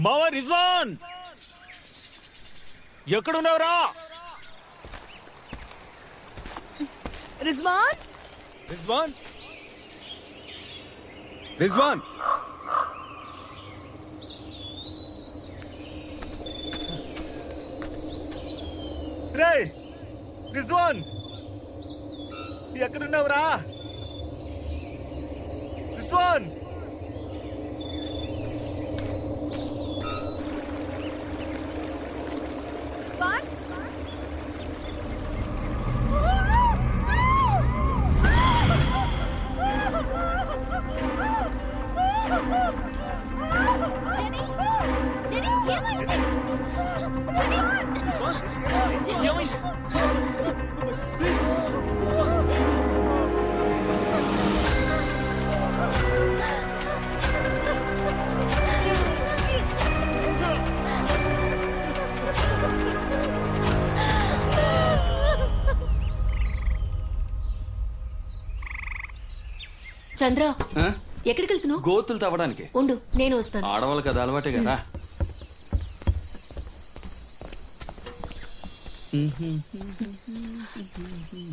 మావా రిజ్వాన్ ఎక్కడున్నావురా? రిజ్వాన్ రిజ్వాన్ రిజ్వాన్ రే రిజ్వాన్ ఎక్కడున్నావురా? రిజ్వాన్ చంద్ర ఎక్కడికి వెళ్తున్నావు? గోతులు తవ్వడానికి. ఉండు నేను వస్తాను. ఆడవాళ్ళు కదా అలవాటే కదా.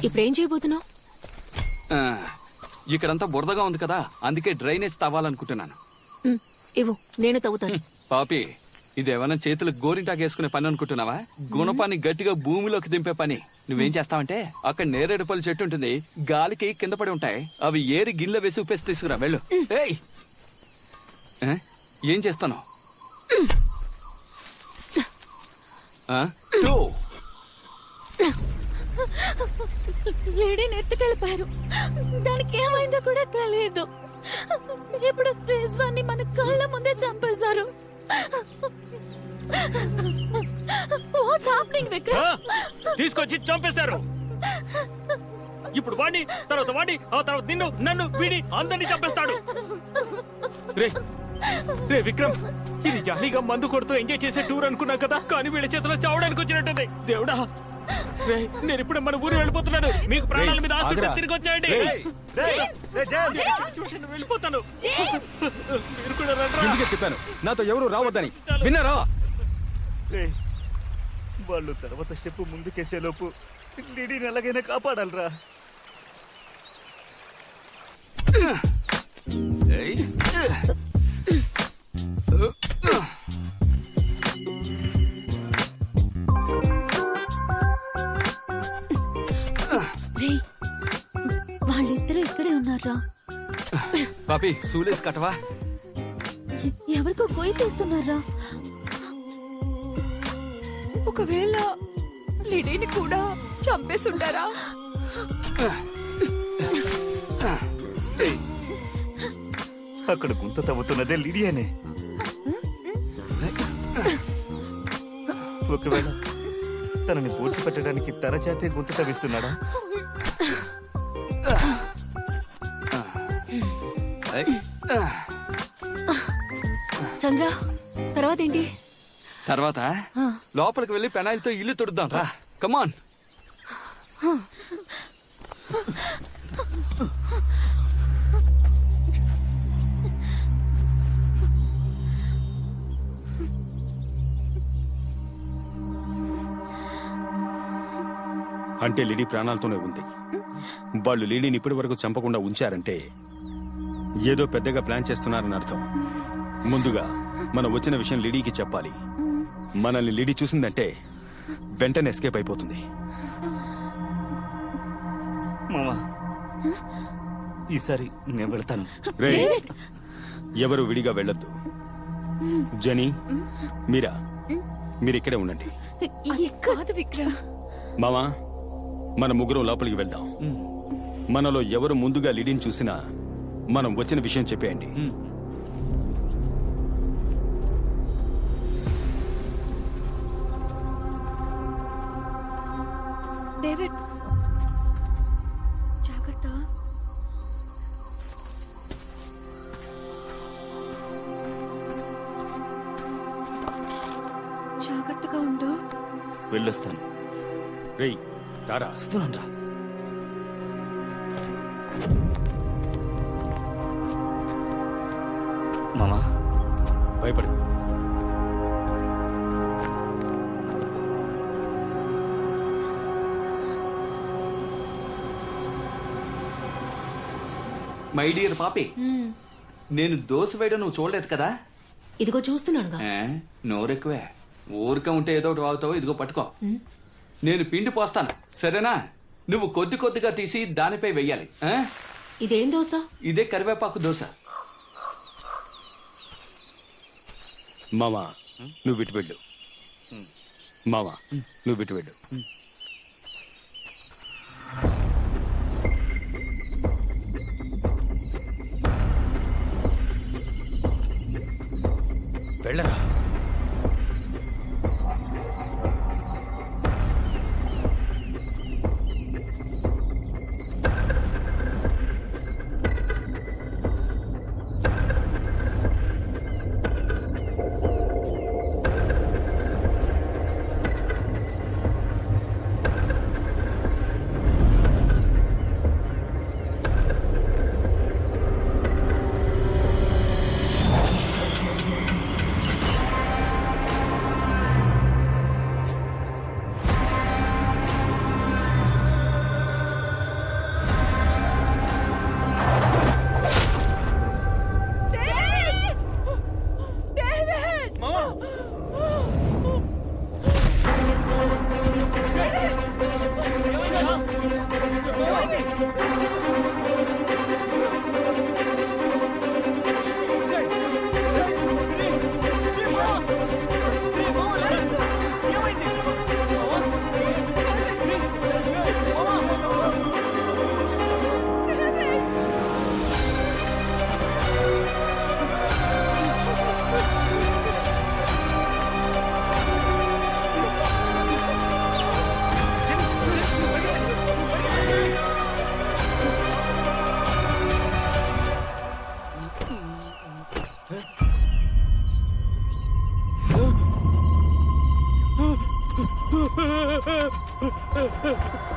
ఇప్పుడేం చేయబోతున్నావు? ఇక్కడంతా బురదగా ఉంది కదా, అందుకే డ్రైనేజ్ తవ్వాలనుకుంటున్నాను. ఇవ్వు నేను తవ్వుతాను. పాపి, ఇదేమన్నా చేతులకు గోరింటాకు వేసుకునే పని అనుకుంటున్నావా? గుణపాన్ని గట్టిగా భూమిలోకి దింపే పని. నువ్వేం చేస్తావంటే, అక్కడ నేరేడుపల్లి చెట్టు ఉంటుంది, గాలికి కింద పడి ఉంటాయి, అవి ఏరి గిన్నెలో వేసి ఉప్పేసి తీసుకురా. వెళ్ళు. ఏయ్, ఏం చేస్తాను? లేడీని ఎత్తుకెళ్ళిపోయారు. దానికి ఏమైందో కూడా తెలియదు. ఇప్పుడు రిజ్వాన్ని మన కళ్ళ ముందే చంపేశారు. What's happening, Vikram? తీసుకొచ్చి చంపేశారు. ఇప్పుడు వాణ్ణి, తర్వాత వాణ్ణి, ఆ తర్వాత నిన్ను, నన్ను, వీడి అందరినీ చంపేస్తాడు. రే రే విక్రమ్, ఇది జాలీగా మందు కొడుతూ ఎంజాయ్ చేసే టూర్ అనుకున్నాం కదా, కానీ వీళ్ళ చేతిలో చావడానికి వచ్చినట్టుంది. దేవుడా, రే నేను ఇప్పుడే మన ఊరు వెళ్ళిపోతున్నాను. మీకు ప్రాణాల మీద ఆశ తిరిగి వచ్చాయండి. వెళ్ళిపోతాను. మీరు కూడా రండి. చెప్పాను నాతో ఎవరు రావద్దని, విన్నారా? వాళ్ళు తర్వాత స్టెప్ ముందుకేసే లోపు లిడీని ఎలాగైనా కాపాడాలరా. వాళ్ళిద్దరూ ఇక్కడే ఉన్నారా? పాపి, సూలేసి కట్టవా? ఎవరికో కొయ్యి తీస్తున్నారా? ఒకవేళ లిడీని కూడా చంపేస్తుంటారా? అక్కడ గుంత తవ్వుతున్నదే లిడియానే. ఒకవేళ తనని పూడ్చిపెట్టడానికి తన చేతే గుంత తవ్విస్తున్నాడా? చంద్ర, తర్వాత ఏంటి? తర్వాత లోపలికి వెళ్లి పెనాయిల్తో ఇల్లు తుడుద్దాం రా. కమాన్. అంటే లిడీ ప్రాణాలతోనే ఉంది. వాళ్ళు లిడీని ఇప్పటి వరకు చంపకుండా ఉంచారంటే ఏదో పెద్దగా ప్లాన్ చేస్తున్నారని అర్థం. ముందుగా మనం వచ్చిన విషయం లిడీకి చెప్పాలి. మనల్ని లిడీ చూసిందంటే వెంటనే ఎస్కేప్ అయిపోతుంది. మామా, ఈసారి నేను వెళ్తాను. రే, ఎవరు విడిగా వెళ్ళొద్దు. జని, మీరా, మీరిక్కడే ఉండండి. కాదు విక్రమ్. మామా, మన ముగ్గురం లోపలికి వెళ్దాం. మనలో ఎవరు ముందుగా లిడీని చూసినా మనం వచ్చిన విషయం చెప్పేయండి. డేవిడ్, జాగ్రత్త. జాగ్రత్తగా ఉండు. వెళ్ళొస్తాను. రేయ్, రారా. వస్తున్నాను రా. మామా, భయపడు. మై డియర్ పాపి, నేను దోశ వేయడం నువ్వు చూడలేదు కదా? ఇదిగో చూస్తున్నానుగా. నోరెక్కువే. ఊరికే ఉంటే ఏదో ఒకటి వాగుతావు. ఇదిగో పట్టుకో. నేను పిండి పోస్తాను, సరేనా? నువ్వు కొద్ది కొద్దిగా తీసి దానిపై వెయ్యాలి. ఇదేం దోశ? ఇదే కరివేపాకు దోశ. మామా నువ్వు విటు వెళ్ళు. మామా నువ్వు విటు వెళ్ళు. వెళ్ళరా.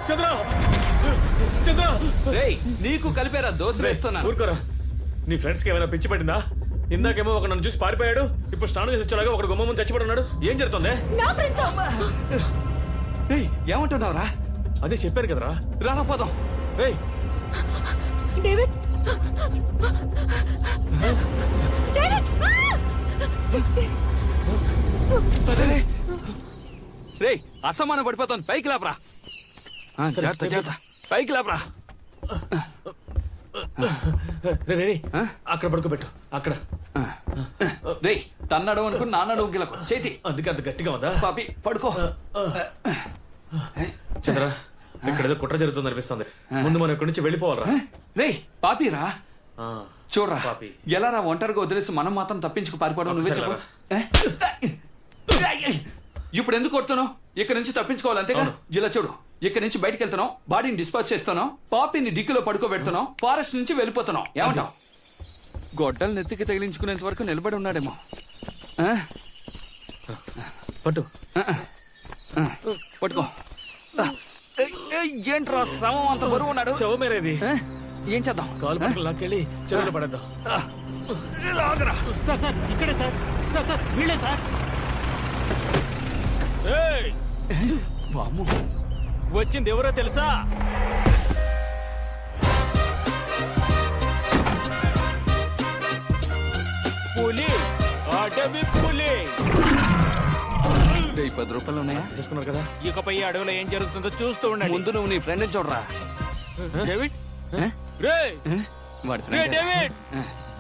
చంద్ర చంద్ర, రేయ్, నీకు కలిపేరా దోశ వేస్తున్నా. ఊరుకోరా. నీ ఫ్రెండ్స్ కి ఏమైనా పిచ్చి పట్టిందా? ఇందాకేమో ఒక నన్ను చూసి పారిపోయాడు, ఇప్పుడు స్నానం చేసి వచ్చేలాగా ఒకడు గుమ్మ ముందు చచ్చిపడి ఉన్నాడు. ఏం జరుగుతుంది? నా ఫ్రెండ్స్. ఏమంటున్నావురా? అదే చెప్పాను కదరా. రారా పోదాం. ఏయ్ డేవిడ్, డేవిడ్. రేయ్, అసమానం పడిపోతాను. పైకి లేపరా. జాగ్రత్త జాగ్రత్త. పైకి లేపరా. రే అక్కడ పడుకోబెట్టు. అక్కడ రేయ్, తన్నడం అనుకుని నాన్నడం గిలకు చేతి. అందుకే అంత గట్టిగా ఉందా? పాపి పడుకో. చంద్ర, ఇక్కడ ఏదో కుట్ర జరుగుతుంది అనిపిస్తుంది. ముందు మనం ఇక్కడి నుంచి వెళ్ళిపోవాలరా. రేయ్, పాపిరా. చూడరా పాపి. ఎలా రా ఒంటరిగా వదిలేసి మనం మాత్రం తప్పించుకు పారిపోవడం నువ్వే చెప్పు. ఇప్పుడు ఎందుకు కొడుతున్నావు? ఇక్కడ నుంచి తప్పించుకోవాలి అంతేగా? ఇలా చూడు, ఇక్కడ నుంచి బయటకు వెళ్తున్నావు, బాడీని డిస్పోజ్ చేస్తున్నావు, పాపిని డిక్కీలో పడుకోబెడుతున్నావు, ఫారెస్ట్ నుంచి వెళ్ళిపోతున్నావు. ఏమంటావు? గొడ్డలు నెత్తికి తగిలించుకునేంత వరకు నిలబడి ఉన్నాడేమో. పట్టు పట్టుకో. ఏంట్రా శవం అంత బరువు ఉన్నాడు? శవమేరేది. ఏం చేద్దాం? కాలు పట్టుకుని లాక్కెళ్ళి చెరువులో పడేద్దాం. సార్ సార్ ఇక్కడే సార్. సార్ సార్ వీళ్ళే సార్. వచ్చింది ఎవరో తెలుసా? పులి, అడవి పులి. 10 రూపాయలు ఉన్నాయా? తీసుకున్నారు కదా. ఇకపై ఈ అడవిలో ఏం జరుగుతుందో చూస్తూ ఉండండి. ముందు నువ్వు నీ ఫ్రెండ్ చూడరా. డేవిడ్, రేయ్ వాడి రే friend. డేవిడ్,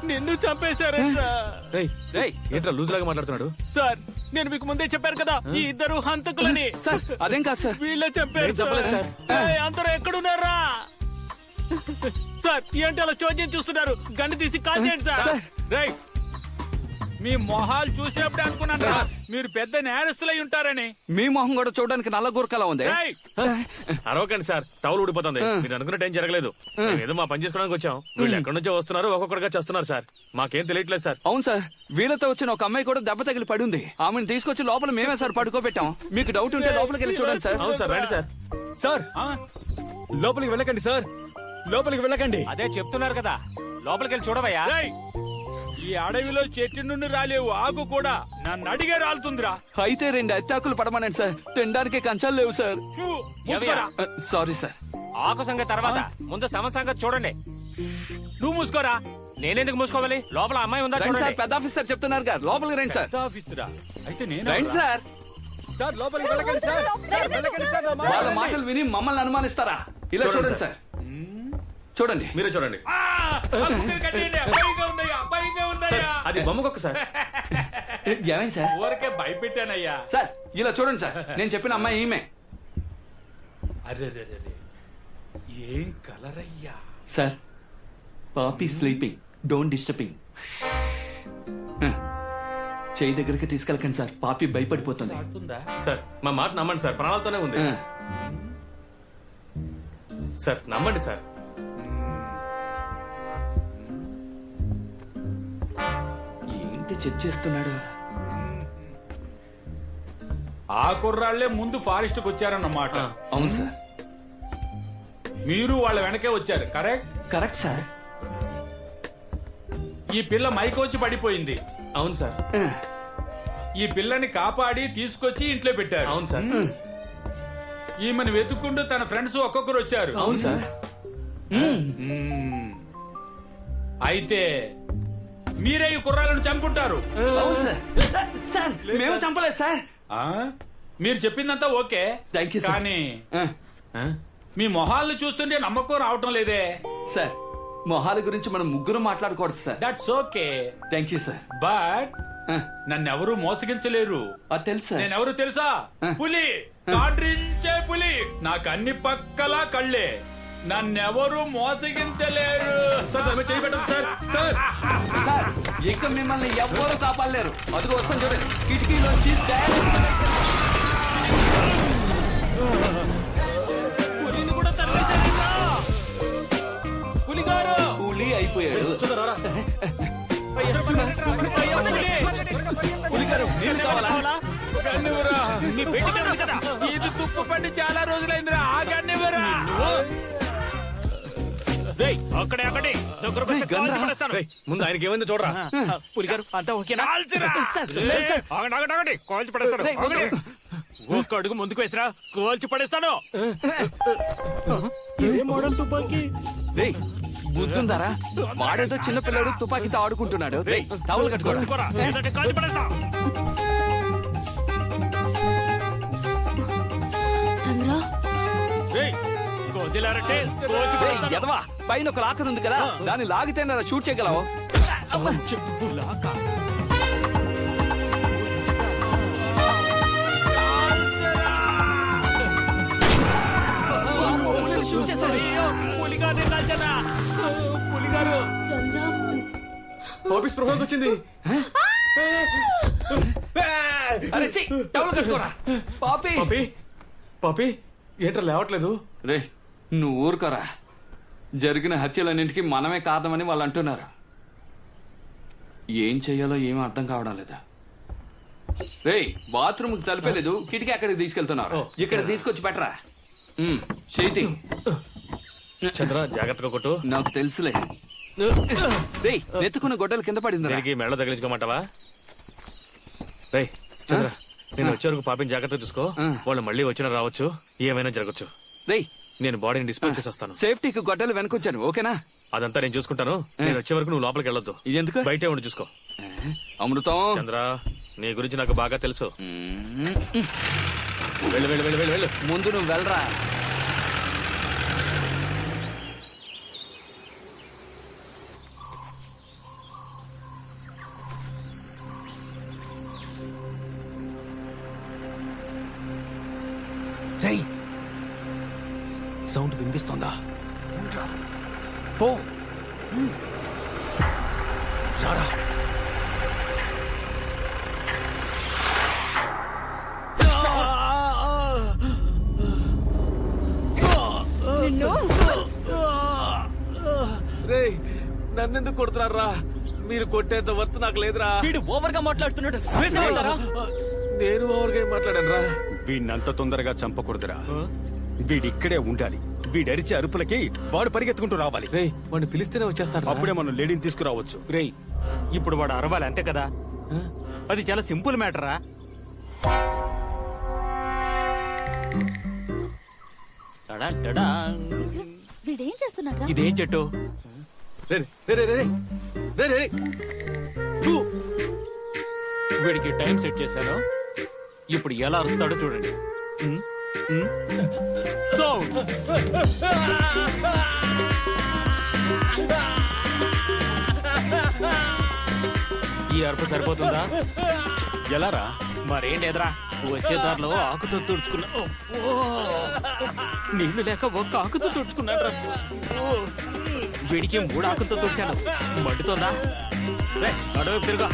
నిన్ను చంపేశారంట్రా. రేయ్, ఏంట్రా లూజ్ లాగా మాట్లాడుతున్నాడు? సార్, నేను మీకు ముందే చెప్పాను కదా ఈ ఇద్దరు హంతకులని. సార్ అదేం కాదు సార్. వీళ్ళే చంపారు సార్. ఏయ్, అందరూ ఎక్కడున్నారా? సార్, ఏంటి అలా చోద్యం చూస్తున్నారు? గన్ను తీసి కాల్ చేయండి సార్. రేయ్, మీ మొహాలు చూసినప్పుడే అనుకున్నాను మీరు పెద్ద నేరస్తులై ఉంటారని. మీ మొహం కూడా చూడడానికి నల్ల గురకలా ఉంది. రేయ్, అరవకండి సార్, టౌల్ ఊడిపోతుంది. మీరు అనుకున్నట్టు ఏం జరగలేదు. ఏదో మా పని చేసుకోవడానికి వచ్చాం. వీళ్ళు ఎక్కడి నుంచో వస్తున్నారు, ఒక్కొక్కడిగా చేస్తున్నారు సార్. మాకేం తెలియట్లేదు సార్. అవును సార్, వీళ్ళతో వచ్చిన ఒక అమ్మాయి కూడా దెబ్బ తగిలి పడి ఉంది. ఆమెను తీసుకొచ్చి లోపల మేమే సార్ పడుకోబెట్టాం. మీకు డౌట్ ఉంటే లోపలికి వెళ్ళి చూడండి సార్. అవును సార్, రండి సార్. సార్, లోపలికి వెళ్ళకండి సార్, లోపలికి వెళ్ళకండి. అదే చెప్తున్నారు కదా, లోపలికి వెళ్ళి చూడవయ్యా. ఈ అడవిలో చెట్టు నుండి రాలేవు ఆకు కూడా నన్ను అడిగే రాలుతుందిరా. అయితే 2 అత్తాకులు పడమనండి సార్. తినడానికి కంచాలు లేవు సార్. ఎవయ్యా? Sorry sir. ఆకు సంగతి తర్వాత ముందు శవ సంగతి చూడండి. నువ్వు మూసుకోరా. నేనెందుకు మూసుకోవాలి? లోపల అమ్మాయి ఉందా రండి సార్, చూడండి. పెద్ద ఆఫీసర్ చెప్తున్నారు గారు, లోపలికి రండి సార్. పెద్ద ఆఫీసరా? అయితే నేను రండి సార్. సార్ లోపలికి వెళ్ళకండి సార్. సార్ వెళ్ళకండి సార్, నా మాట వాళ్ళ వినండి. మాటలు విని మమ్మల్ని అనుమానిస్తారా? ఇలా చూడండి సార్, చూడండి. మీరే చూడండి. ఆ, ఆ బుక్కలు కట్టేయండి. భయంగా ఉందయ్యా, భయంగా ఉందయ్యా. అది బొమ్మకొక్క సార్. ఏమైంది సార్? ఊరికే భయపెట్టానయ్యా. సార్ ఇలా చూడండి సార్, నేను చెప్పిన అమ్మాయి ఈమె. అరే ఏం కలరయ్యా. సార్, పాపీ స్లీపింగ్, డోంట్ డిస్టర్బింగ్. చేయి దగ్గరికి తీసుకెళ్ళకండి సార్, పాపి భయపడిపోతుంది. ఆడుతుందా? సార్ మా మాట నమ్మండి సార్, ప్రాణాలతోనే ఉంది. సార్ నమ్మండి సార్. ఏంటి చెక్ చేస్తున్నాడు? ఆ కుర్రాళ్లే ముందు ఫారెస్ట్ కు వచ్చారన్నమాట. అవును సార్. మీరు వాళ్ళ వెనకే వచ్చారు, కరెక్ట్? Correct sir. ఈ పిల్ల మైకోచి పడిపోయింది. అవును సార్. ఈ పిల్లని కాపాడి తీసుకొచ్చి ఇంట్లో పెట్టారు. అవును సార్. ఈమెను వెతుక్కుంటూ తన ఫ్రెండ్స్ ఒక్కొక్కరు వచ్చారు. అవును సార్. అయితే మీరే ఈ కుర్రాలను చంపుంటారు. అవును సార్. సార్ మేము చంపలేదు సార్. ఆ? మీరు చెప్పిందంతా ఓకే, Thank you, sir. కానీ ఆ? మీ మొహాలను చూస్తుంటే నమ్మకం రావటం లేదే. సార్, మొహాల గురించి మనం ముగ్గురు మాట్లాడకూడదు sir. That's okay, thank you sir. But నన్నెవరూ మోసగించలేరు. అది తెలుసు సార్. నేనెవరు తెలుసా? పులి, కాడ్రించే పులి. నాకు అన్ని పక్కలా కళ్ళే. నన్నెవరూ మోసగించలేరు. సార్ ఇక మిమ్మల్ని ఎవ్వరూ కాపాడలేరు. అదిగో వస్తాను చూడండి, కిటికీలోంచి పులిని కూడా తరిమేశారంట. పులిగారు పులి అయిపోయాడు. పులిగారు నీళ్ళు కావాలా? గన్నివరా, నీ పెట్టి కదా. ఇది తుప్పు పట్టి చాలా రోజులైందిరా. ఆ గన్నివరా. రేయ్, అక్కడే అక్కడే దగ్గర రేయ్, గన్రా. ముందు ఆయనకి ఏమైంది చూడరా. పులిగారు అంతా ఓకేనా? కాల్చిరా. సార్, ఏయ్, ఆగండి ఆగండి ఆగండి, కాల్చి పడేస్తాను. రేయ్, ఆగండి. ఒక్క అడుగు ముందుకు వేసిరా, కాల్చి పడేస్తాను. ఏ మోడల్ తుపాకీ? రేయ్ బుద్ధుందారా? వాడేదో చిన్న పిల్లడు తుపాకీతో ఆడుకుంటున్నాడు. రేయ్ టవల్ కట్టుకోరా. పట్టుకోరా, లేదంటే కాల్చి పడేస్తా. చంద్ర, రేయ్, కొద్దిలారంటే కాల్చి రేయ్, పడేస్తాను. ఎదవా, పైన ఒక లాకర్ ఉంది కదా, దాన్ని లాగితే షూట్ చేయగలవు. లాకా. షూట్ చేశాడు. అయ్యో, పులిగారు కాల్చానా? పులిగారు. చంద్ర, ఆఫీస్ ప్రభావం వచ్చింది. అరే ఛీ, టవల్ కట్టుకోరా. పాపి పాపి పాపి ఏంట్రా లేవట్లేదు? రే నువ్వు ఊరుకోరా. జరిగిన హత్యలన్నింటికి మనమే కారణమని వాళ్ళు అంటున్నారు. ఏం చెయ్యాలో ఏమీ అర్థం కావడం లేదా. రే బాత్రూమ్ కి తలిపేలేదు, కిటికీ అక్కడికి తీసుకెళ్తున్నారు. ఇక్కడ తీసుకొచ్చి పెట్టరా. చేతి చంద్ర జాగ్రత్తగా కొట్టు. నాకు తెలుసులే. రే నెత్తుకున్న గొడ్డలు కింద పడింది. దీనికి మెడ తగిలించుకోమంటావా? రే చంద్ర, నేను వచ్చే వరకు పాపిని జాగ్రత్తగా చూసుకో. వాళ్ళు మళ్ళీ వచ్చినా రావచ్చు, ఏమైనా జరగచ్చు. రే నేను బాడీని డిస్పోజ్ చేసి వస్తాను. సేఫ్టీకి గొడ్డలు వెనకొచ్చాను, ఓకేనా? అదంతా నేను చూసుకుంటాను. నేను వచ్చే వరకు నువ్వు లోపలికి వెళ్ళొద్దు. ఇదెందుకు? బయటే ఉండి చూసుకో. అమృతం చంద్ర, నీ గురించి నాకు బాగా తెలుసు. వెళ్ళు వెళ్ళు వెళ్ళు వెళ్ళు వెళ్ళు. ముందు నువ్వు వెళ్ళరా. రేయ్, సౌండ్ వినిపిస్తోందా? పో రారా. రేయ్, నన్నెందుకు కొడుతున్నారా? మీరు కొట్టేంత వర్త్ నాకు లేదురా. వీడు ఓవర్ గా మాట్లాడుతున్నాడు. వేసేమంటారా? నేను ఓవర్గా మాట్లాడాను రా. వీడినంత తొందరగా చంపకూడదురా. వీడిక్కడే ఉండాలి. వీడరిచే అరుపులకి వాడు పరిగెత్తుకుంటూ రావాలి. రేయ్, వాడిని పిలిస్తేనే వచ్చేస్తాడు. అప్పుడే మనం లేడీని తీసుకురావచ్చు. రేయ్, ఇప్పుడు వాడు అరవాలి అంతే కదా. అది చాలా సింపుల్ మ్యాటరా. వీడేం చేస్తున్నారా? ఇదేం చెట్టు? రే, రే, రే, రే, రే, రే, రే. ఫు! వీడికి టైం సెట్ చేశాను ఇప్పుడు ఎలా అరుస్తాడో చూడండి సౌండ్ ఈ అరుపు సరిపోతుందా ఎలా రా? మరేం లేదురా వచ్చే దారిలో ఆకుతో తుడుచుకున్నా నీళ్లు లేక ఒక్క ఆకుతో తుడుచుకున్నాడు వీడికి 3 ఆకులతో తుడిచాను మండుతోందా రే అడవి తిరుగా